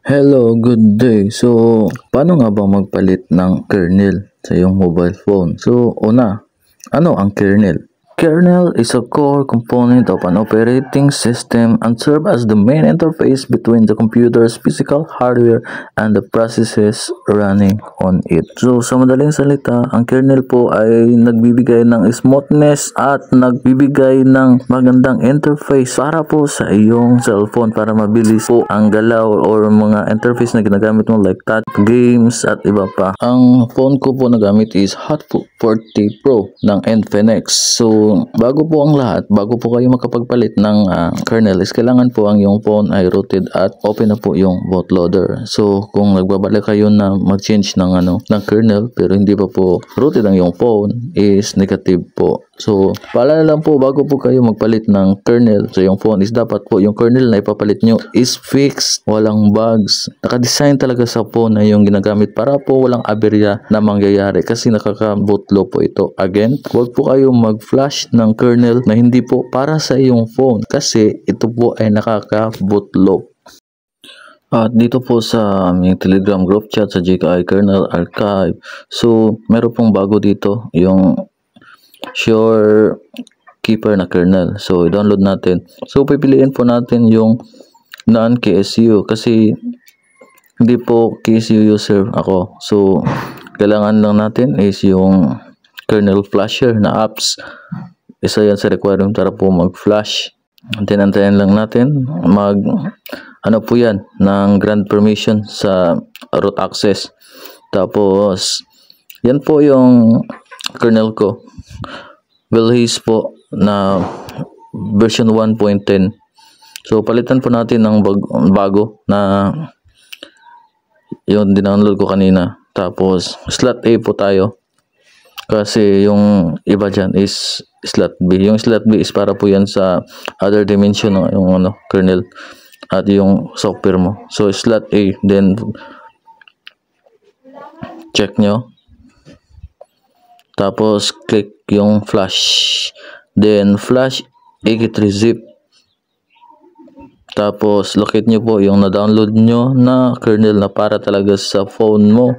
Hello, good day. So, paano nga ba magpalit ng kernel sa iyong mobile phone? So, una, ano ang kernel? Kernel is a core component of an operating system and serve as the main interface between the computer's physical hardware and the processes running on it. So, sa madaling salita, ang kernel po ay nagbibigay ng smoothness at nagbibigay ng magandang interface para po sa iyong cellphone para mabilis po ang galaw or mga interface na ginagamit mo like touch, games at iba pa. Ang phone ko po na gamit is Hot 40 Pro ng Infinix. So, bago po ang lahat, bago po kayo makapagpalit ng kernel is kailangan po ang yung phone ay rooted at open na po yung bootloader. So, kung nagbabalik kayo na mag-change ng kernel pero hindi pa po rooted ang yung phone is negative po. So, paalala lang po bago po kayo magpalit ng kernel sa yung phone is dapat po yung kernel na ipapalit nyo is fixed, walang bugs. Naka-design talaga sa phone na yung ginagamit para po walang aberya na mangyayari kasi nakaka-bootloop po ito. Again, huwag po kayo mag-flash ng kernel na hindi po para sa iyong phone kasi ito po ay nakaka-bootloop. At dito po sa aming Telegram group chat sa GKI Kernel Archive. So, meron pong bago dito yung Sure Keeper na kernel. So, i-download natin. So, pipiliin po natin yung non-KSU kasi hindi po KSU user ako. So, kailangan lang natin is yung kernel flasher na apps. Isa yan sa requirement para po mag-flash. Antayin lang natin ano po yan ng grant permission sa root access. Tapos yan po yung kernel ko. Wilhis po na version 1.10. So palitan po natin ng bago na yung dinownload ko kanina. Tapos slot A po tayo. Kasi yung iba dyan is slot B. Yung slot B is para po yan sa other dimension ng yung kernel at yung software mo. So slot A, then check nyo. Tapos click yung flash. Then flash ext3zip. Tapos locate nyo po yung na-download nyo na kernel na para talaga sa phone mo.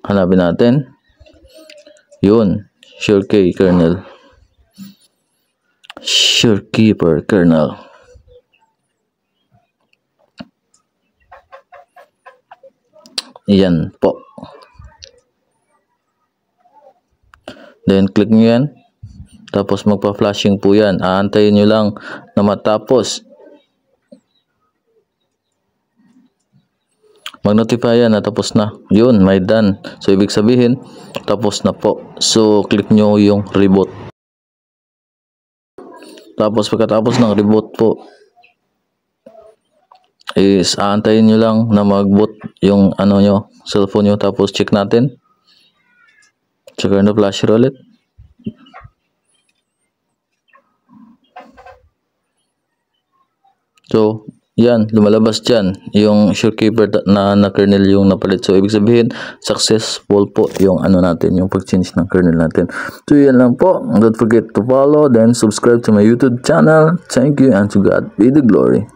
Hanapin natin. Yun, SureKey kernel. SureKeeper kernel. Yan po. Then click nyo yan. Tapos magpa-flashing po yan. Aantayin nyo lang na matapos. Mag-notify yan na tapos na. Yun, may done. So, ibig sabihin, tapos na po. So, click nyo yung reboot. Tapos, pagkatapos ng reboot po, is aantayin nyo lang na mag-boot yung nyo, cellphone nyo. Tapos, check natin. Check na flasher ulit. So, yan, lumalabas dyan yung SureKeeper na kernel yung napalit. So, ibig sabihin, successful po yung natin, yung pag-change ng kernel natin. So, yan lang po. Don't forget to follow, then subscribe to my YouTube channel. Thank you and to God be the glory.